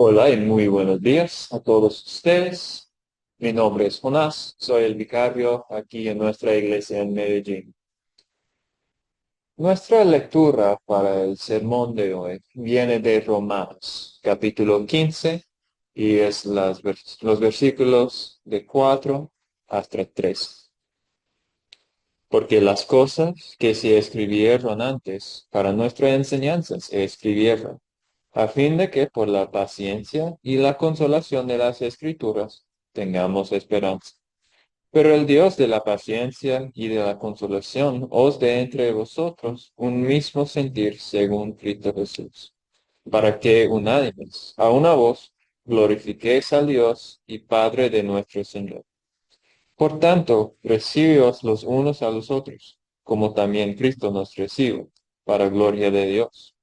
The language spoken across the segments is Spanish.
Hola y muy buenos días a todos ustedes. Mi nombre es Jonás, soy el vicario aquí en nuestra iglesia en Medellín. Nuestra lectura para el sermón de hoy viene de Romanos, capítulo 15, y es los versículos de 4 hasta 3. Porque las cosas que se escribieron antes para nuestra enseñanza se escribieron a fin de que por la paciencia y la consolación de las Escrituras tengamos esperanza. Pero el Dios de la paciencia y de la consolación os dé entre vosotros un mismo sentir según Cristo Jesús, para que unánimes a una voz glorifiquéis a Dios y Padre de nuestro Señor. Por tanto, recíbeos los unos a los otros, como también Cristo nos recibe, para gloria de Dios.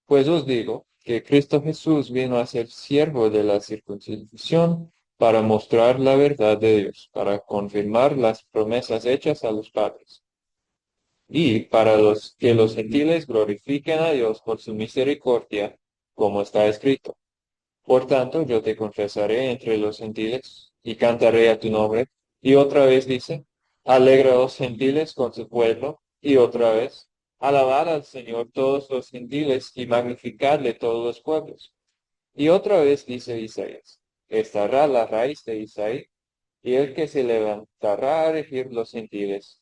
Pues os digo que Cristo Jesús vino a ser siervo de la circuncisión para mostrar la verdad de Dios, para confirmar las promesas hechas a los padres, y para los que los gentiles glorifiquen a Dios por su misericordia, como está escrito. Por tanto, yo te confesaré entre los gentiles y cantaré a tu nombre. Y otra vez dice, alegraos gentiles con su pueblo. Y otra vez, alabad al Señor todos los gentiles y magnificadle todos los pueblos. Y otra vez dice Isaías, estará la raíz de Isaí y el que se levantará a regir los gentiles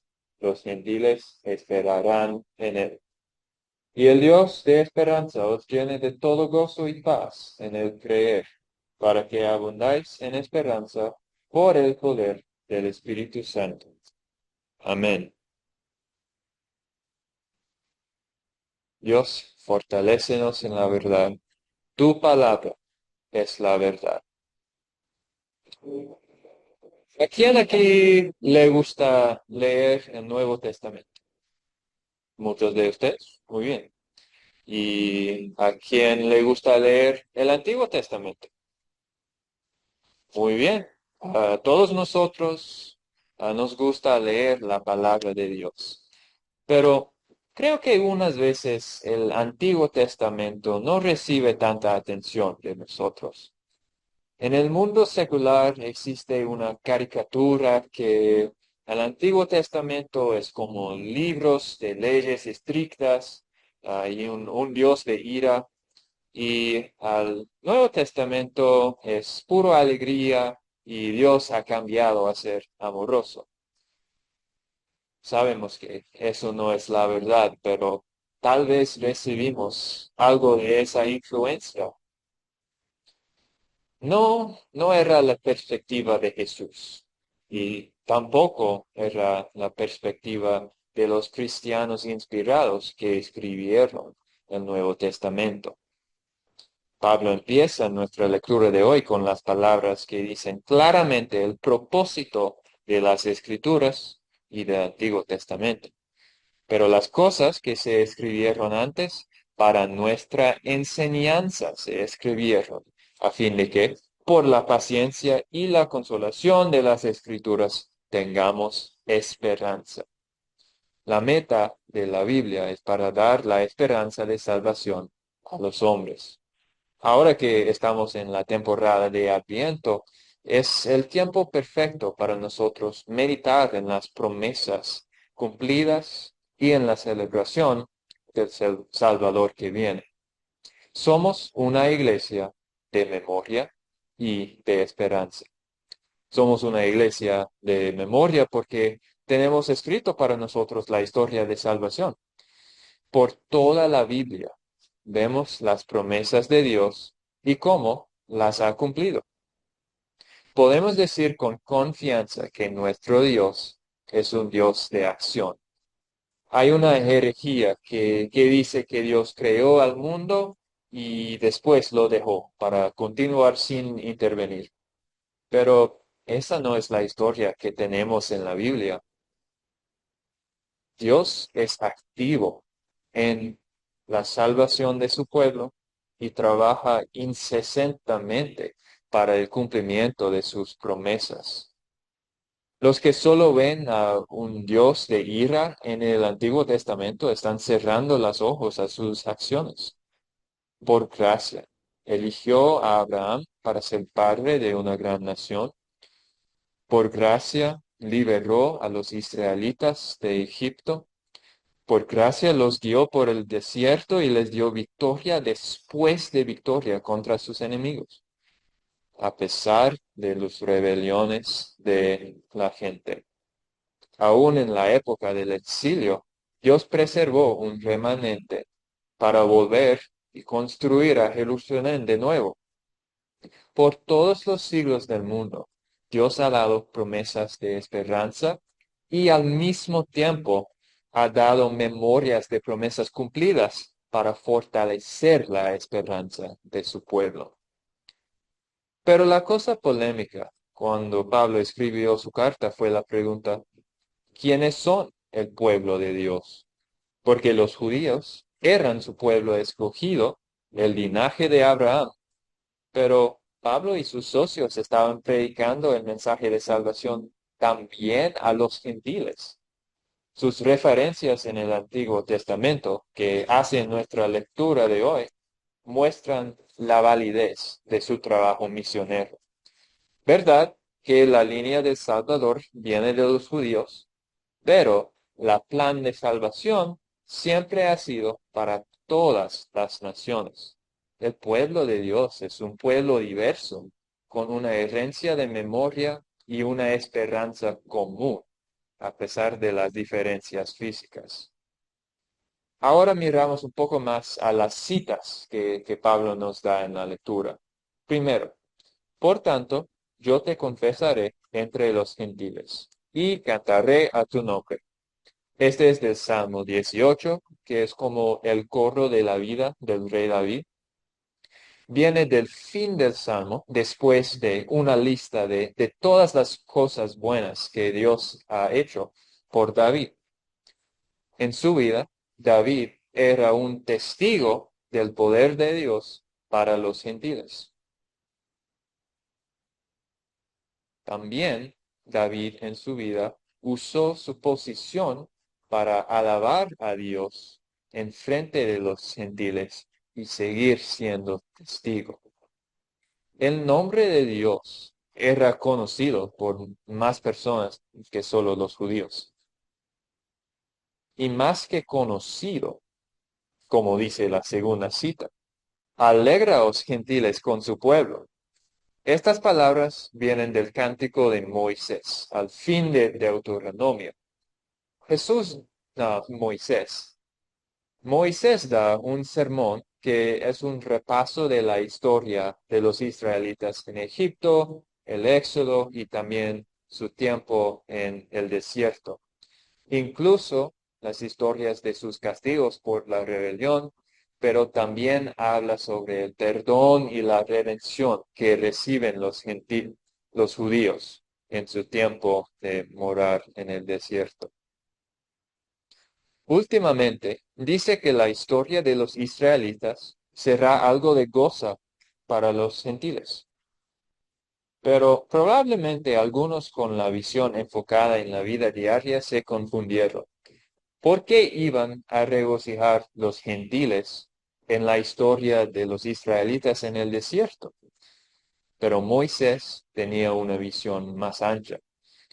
esperarán en él. Y el Dios de esperanza os llene de todo gozo y paz en el creer, para que abundáis en esperanza por el poder del Espíritu Santo. Amén. Dios, fortalécenos en la verdad. Tu palabra es la verdad. ¿A quién aquí le gusta leer el Nuevo Testamento? Muchos de ustedes. Muy bien. ¿Y a quién le gusta leer el Antiguo Testamento? Muy bien. A todos nosotros nos gusta leer la palabra de Dios. Pero creo que unas veces el Antiguo Testamento no recibe tanta atención de nosotros. En el mundo secular existe una caricatura que el Antiguo Testamento es como libros de leyes estrictas, y un Dios de ira. Y al Nuevo Testamento es puro alegría y Dios ha cambiado a ser amoroso. Sabemos que eso no es la verdad, pero tal vez recibimos algo de esa influencia. No era la perspectiva de Jesús y tampoco era la perspectiva de los cristianos inspirados que escribieron el Nuevo Testamento. Pablo empieza nuestra lectura de hoy con las palabras que dicen claramente el propósito de las Escrituras y del Antiguo Testamento. Pero las cosas que se escribieron antes para nuestra enseñanza se escribieron, a fin de que, por la paciencia y la consolación de las Escrituras, tengamos esperanza. La meta de la Biblia es para dar la esperanza de salvación a los hombres. Ahora que estamos en la temporada de Adviento, es el tiempo perfecto para nosotros meditar en las promesas cumplidas y en la celebración del Salvador que viene. Somos una iglesia de memoria y de esperanza. Somos una iglesia de memoria porque tenemos escrito para nosotros la historia de salvación. Por toda la Biblia vemos las promesas de Dios y cómo las ha cumplido. Podemos decir con confianza que nuestro Dios es un Dios de acción. Hay una herejía que dice que Dios creó al mundo y después lo dejó para continuar sin intervenir. Pero esa no es la historia que tenemos en la Biblia. Dios es activo en la salvación de su pueblo y trabaja incesantemente para el cumplimiento de sus promesas. Los que solo ven a un Dios de ira en el Antiguo Testamento están cerrando los ojos a sus acciones. Por gracia, eligió a Abraham para ser padre de una gran nación. Por gracia liberó a los israelitas de Egipto. Por gracia los guió por el desierto y les dio victoria después de victoria contra sus enemigos, a pesar de las rebeliones de la gente. Aún en la época del exilio, Dios preservó un remanente para volver y construir a Jerusalén de nuevo. Por todos los siglos del mundo, Dios ha dado promesas de esperanza y al mismo tiempo ha dado memorias de promesas cumplidas para fortalecer la esperanza de su pueblo. Pero la cosa polémica cuando Pablo escribió su carta fue la pregunta: ¿quiénes son el pueblo de Dios? Porque los judíos eran su pueblo escogido, el linaje de Abraham. Pero Pablo y sus socios estaban predicando el mensaje de salvación también a los gentiles. Sus referencias en el Antiguo Testamento, que hacen nuestra lectura de hoy, muestran la validez de su trabajo misionero. ¿Verdad que la línea del Salvador viene de los judíos? Pero la plan de salvación siempre ha sido para todas las naciones. El pueblo de Dios es un pueblo diverso, con una herencia de memoria y una esperanza común, a pesar de las diferencias físicas. Ahora miramos un poco más a las citas que Pablo nos da en la lectura. Primero, por tanto, yo te confesaré entre los gentiles y cantaré a tu nombre. Este es del Salmo 18, que es como el coro de la vida del rey David. Viene del fin del Salmo, después de una lista de todas las cosas buenas que Dios ha hecho por David. En su vida, David era un testigo del poder de Dios para los gentiles. También David en su vida usó su posición para alabar a Dios en frente de los gentiles y seguir siendo testigo. El nombre de Dios era conocido por más personas que solo los judíos. Y más que conocido, como dice la segunda cita, alégraos gentiles con su pueblo. Estas palabras vienen del cántico de Moisés, al fin de Deuteronomio. Jesús da Moisés. Moisés da un sermón que es un repaso de la historia de los israelitas en Egipto, el Éxodo y también su tiempo en el desierto. Incluso las historias de sus castigos por la rebelión, pero también habla sobre el perdón y la redención que reciben los judíos en su tiempo de morar en el desierto. Últimamente, dice que la historia de los israelitas será algo de goza para los gentiles. Pero probablemente algunos con la visión enfocada en la vida diaria se confundieron. ¿Por qué iban a regocijar los gentiles en la historia de los israelitas en el desierto? Pero Moisés tenía una visión más ancha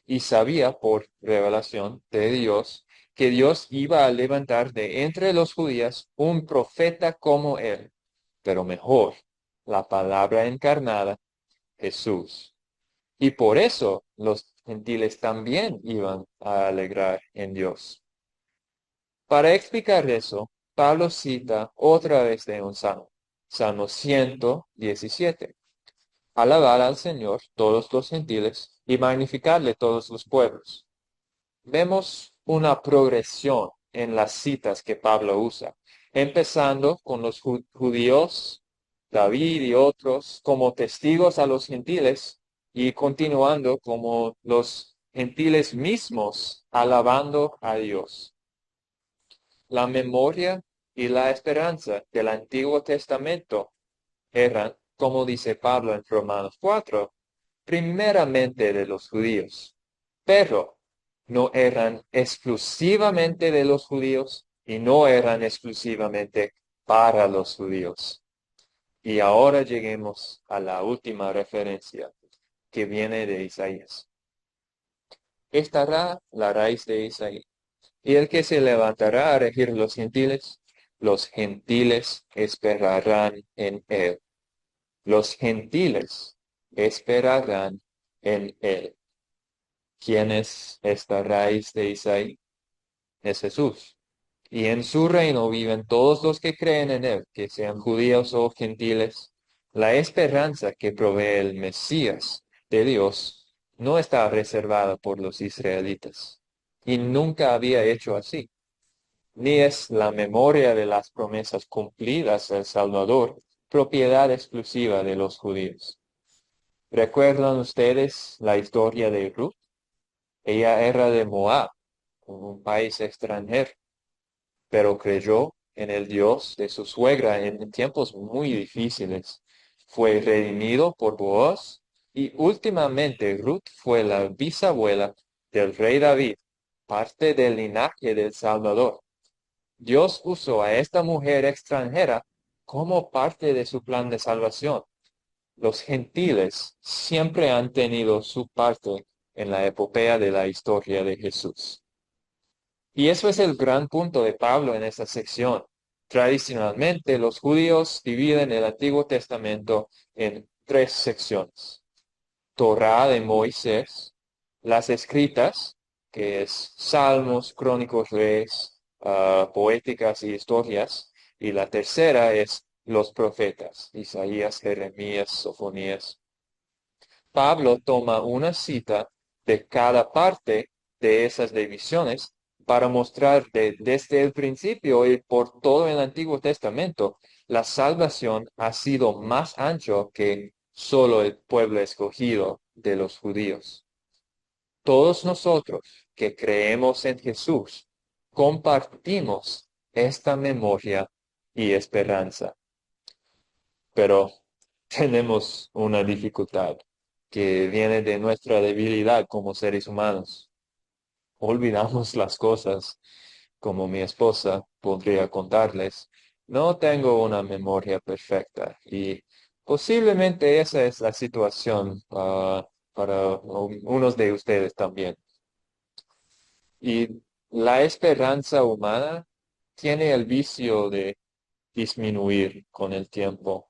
y sabía por revelación de Dios que Dios iba a levantar de entre los judíos un profeta como él, pero mejor, la palabra encarnada, Jesús. Y por eso los gentiles también iban a alegrar en Dios. Para explicar eso, Pablo cita otra vez de un salmo, Salmo 117. Alabar al Señor todos los gentiles y magnificarle todos los pueblos. Vemos una progresión en las citas que Pablo usa, empezando con los judíos, David y otros, como testigos a los gentiles, y continuando como los gentiles mismos alabando a Dios. La memoria y la esperanza del Antiguo Testamento eran, como dice Pablo en Romanos 4, primeramente de los judíos, pero no eran exclusivamente de los judíos y no eran exclusivamente para los judíos. Y ahora lleguemos a la última referencia que viene de Isaías. Estará la raíz de Isaías, y el que se levantará a regir los gentiles esperarán en él. Los gentiles esperarán en él. ¿Quién es esta raíz de Isaías? Es Jesús. Y en su reino viven todos los que creen en él, que sean judíos o gentiles. La esperanza que provee el Mesías de Dios no está reservada por los israelitas, y nunca había hecho así. Ni es la memoria de las promesas cumplidas del Salvador propiedad exclusiva de los judíos. ¿Recuerdan ustedes la historia de Ruth? Ella era de Moab, un país extranjero, pero creyó en el Dios de su suegra en tiempos muy difíciles. Fue redimido por Booz y últimamente Ruth fue la bisabuela del rey David, parte del linaje del Salvador. Dios usó a esta mujer extranjera como parte de su plan de salvación. Los gentiles siempre han tenido su parte en la epopeya de la historia de Jesús. Y eso es el gran punto de Pablo en esta sección. Tradicionalmente, los judíos dividen el Antiguo Testamento en tres secciones. Torá de Moisés, las escritas, que es Salmos, Crónicos, Reyes, poéticas y historias. Y la tercera es los profetas, Isaías, Jeremías, Sofonías. Pablo toma una cita de cada parte de esas divisiones para mostrar desde el principio y por todo el Antiguo Testamento, la salvación ha sido más ancho que solo el pueblo escogido de los judíos. Todos nosotros que creemos en Jesús compartimos esta memoria y esperanza. Pero tenemos una dificultad que viene de nuestra debilidad como seres humanos. Olvidamos las cosas, como mi esposa podría contarles. No tengo una memoria perfecta y posiblemente esa es la situación para unos de ustedes también. Y la esperanza humana tiene el vicio de disminuir con el tiempo.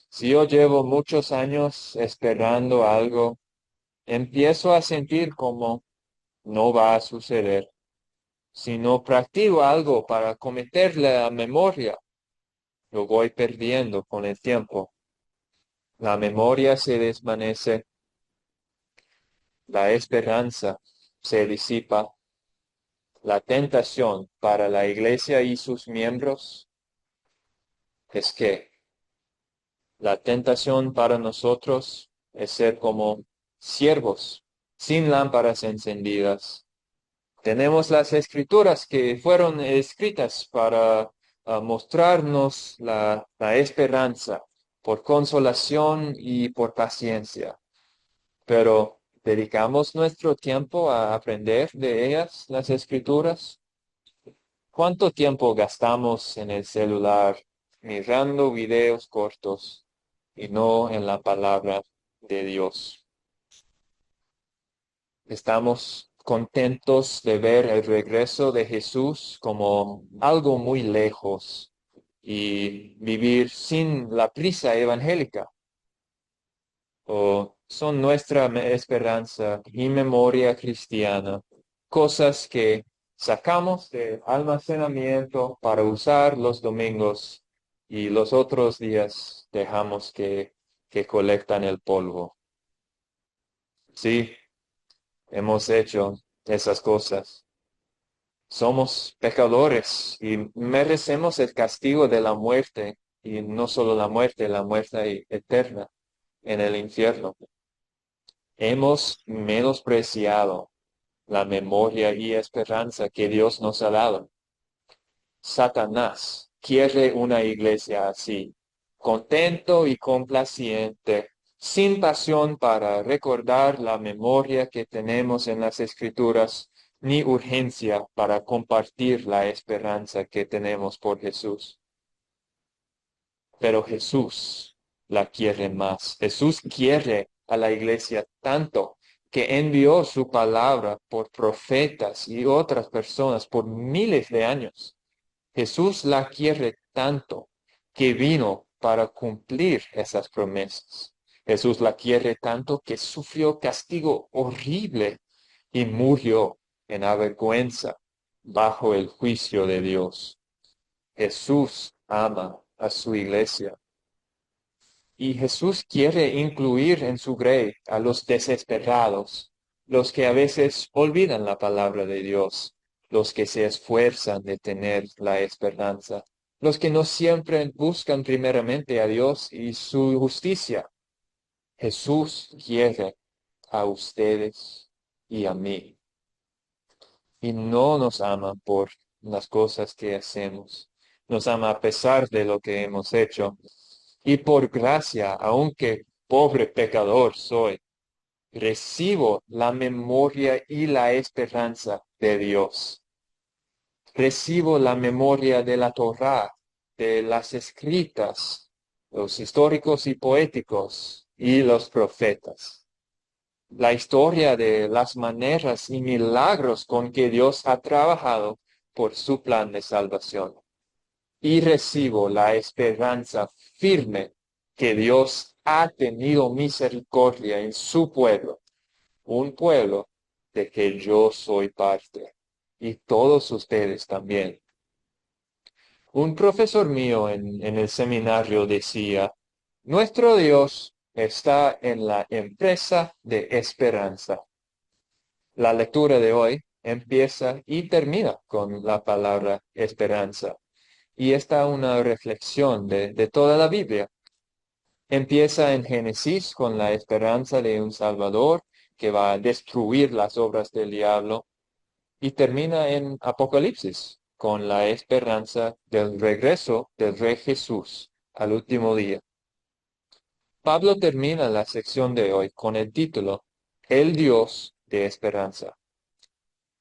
Si yo llevo muchos años esperando algo, empiezo a sentir como no va a suceder. Si no practico algo para cometerle a memoria, lo voy perdiendo con el tiempo. La memoria se desvanece, la esperanza se disipa, la tentación para la iglesia y sus miembros es que la tentación para nosotros es ser como siervos sin lámparas encendidas. Tenemos las escrituras que fueron escritas para mostrarnos la esperanza por consolación y por paciencia. Pero ¿dedicamos nuestro tiempo a aprender de ellas, las escrituras? ¿Cuánto tiempo gastamos en el celular mirando videos cortos y no en la palabra de Dios? Estamos contentos de ver el regreso de Jesús como algo muy lejos y vivir sin la prisa evangélica. ¿O son nuestra esperanza y memoria cristiana cosas que sacamos de almacenamiento para usar los domingos y los otros días dejamos que colectan el polvo? Sí, hemos hecho esas cosas. Somos pecadores y merecemos el castigo de la muerte, y no solo la muerte eterna en el infierno. Hemos menospreciado la memoria y esperanza que Dios nos ha dado. Satanás quiere una iglesia así, contento y complaciente, sin pasión para recordar la memoria que tenemos en las Escrituras, ni urgencia para compartir la esperanza que tenemos por Jesús. pero Jesús la quiere más. Jesús quiere a la iglesia tanto que envió su palabra por profetas y otras personas por miles de años. Jesús la quiere tanto que vino para cumplir esas promesas. Jesús la quiere tanto que sufrió castigo horrible y murió en avergüenza bajo el juicio de Dios. Jesús ama a su iglesia y Jesús quiere incluir en su grey a los desesperados, los que a veces olvidan la palabra de Dios, los que se esfuerzan de tener la esperanza, los que no siempre buscan primeramente a Dios y su justicia. Jesús quiere a ustedes y a mí. Y no nos ama por las cosas que hacemos. Nos ama a pesar de lo que hemos hecho. Y por gracia, aunque pobre pecador soy, recibo la memoria y la esperanza de Dios. Recibo la memoria de la Torá, de las escritas, los históricos y poéticos y los profetas. La historia de las maneras y milagros con que Dios ha trabajado por su plan de salvación. Y recibo la esperanza firme que Dios ha tenido misericordia en su pueblo, un pueblo de que yo soy parte, y todos ustedes también. Un profesor mío en el seminario decía, nuestro Dios está en la empresa de esperanza. La lectura de hoy empieza y termina con la palabra esperanza. Y esta es una reflexión de toda la Biblia. Empieza en Génesis con la esperanza de un Salvador que va a destruir las obras del diablo y termina en Apocalipsis con la esperanza del regreso del Rey Jesús al último día. Pablo termina la sección de hoy con el título El Dios de Esperanza.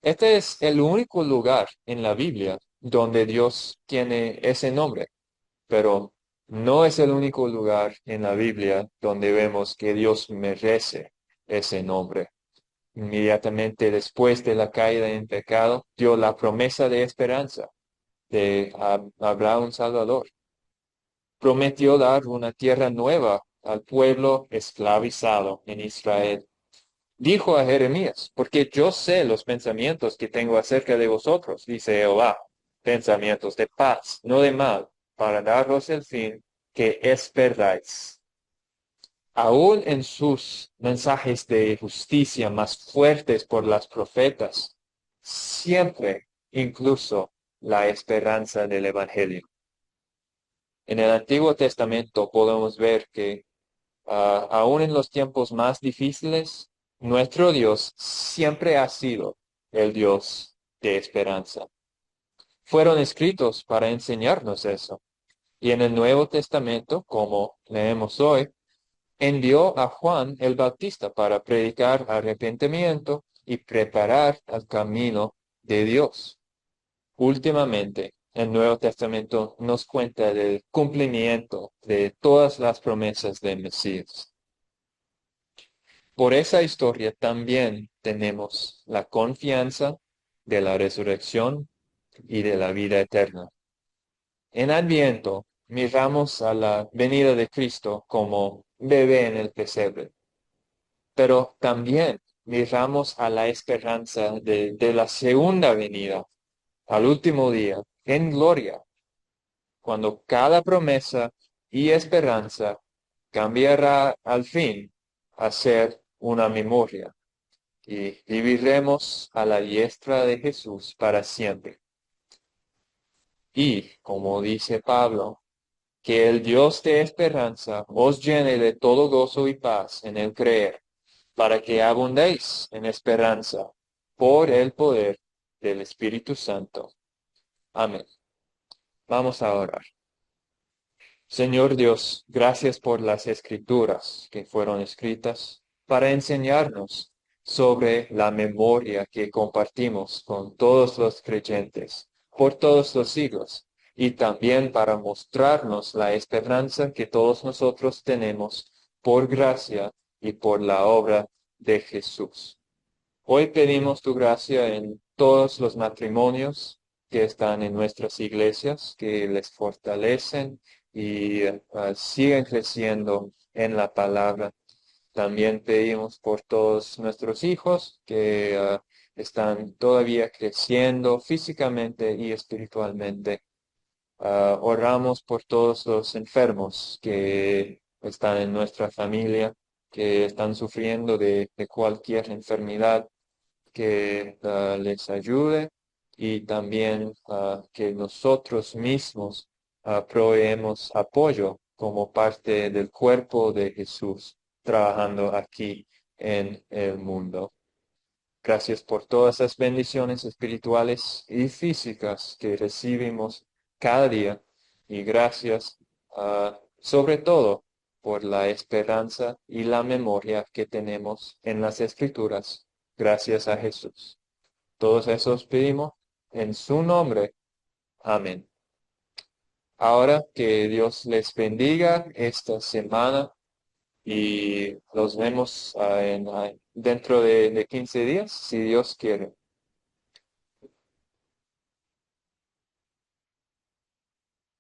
Este es el único lugar en la Biblia donde Dios tiene ese nombre, pero no es el único lugar en la Biblia donde vemos que Dios merece ese nombre. Inmediatamente después de la caída en pecado, dio la promesa de esperanza de habrá un Salvador. Prometió dar una tierra nueva al pueblo esclavizado en Israel. Dijo a Jeremías, porque yo sé los pensamientos que tengo acerca de vosotros, dice Jehová, pensamientos de paz, no de mal, para daros el fin que esperáis. Aún en sus mensajes de justicia más fuertes por las profetas, siempre incluso la esperanza del Evangelio. En el Antiguo Testamento podemos ver que aún en los tiempos más difíciles, nuestro Dios siempre ha sido el Dios de esperanza. Fueron escritos para enseñarnos eso. Y en el Nuevo Testamento, como leemos hoy, envió a Juan el Bautista para predicar arrepentimiento y preparar el camino de Dios. Últimamente, el Nuevo Testamento nos cuenta del cumplimiento de todas las promesas de Mesías. Por esa historia también tenemos la confianza de la resurrección y de la vida eterna. En Adviento miramos a la venida de Cristo como bebé en el pesebre, pero también miramos a la esperanza de la segunda venida, al último día, en gloria, cuando cada promesa y esperanza cambiará al fin a ser una memoria y viviremos a la diestra de Jesús para siempre. Y, como dice Pablo, que el Dios de esperanza os llene de todo gozo y paz en el creer, para que abundéis en esperanza por el poder del Espíritu Santo. Amén. Vamos a orar. Señor Dios, gracias por las escrituras que fueron escritas para enseñarnos sobre la memoria que compartimos con todos los creyentes por todos los siglos y también para mostrarnos la esperanza que todos nosotros tenemos por gracia y por la obra de Jesús. Hoy pedimos tu gracia en todos los matrimonios que están en nuestras iglesias, que les fortalecen y sigan creciendo en la palabra. También pedimos por todos nuestros hijos que están todavía creciendo físicamente y espiritualmente. Oramos por todos los enfermos que están en nuestra familia, que están sufriendo de cualquier enfermedad, que les ayude y también que nosotros mismos proveemos apoyo como parte del cuerpo de Jesús trabajando aquí en el mundo. Gracias por todas las bendiciones espirituales y físicas que recibimos cada día y gracias sobre todo por la esperanza y la memoria que tenemos en las Escrituras. Gracias a Jesús. Todos esos pedimos en su nombre. Amén. Ahora que Dios les bendiga esta semana y los vemos dentro de 15 días, si Dios quiere.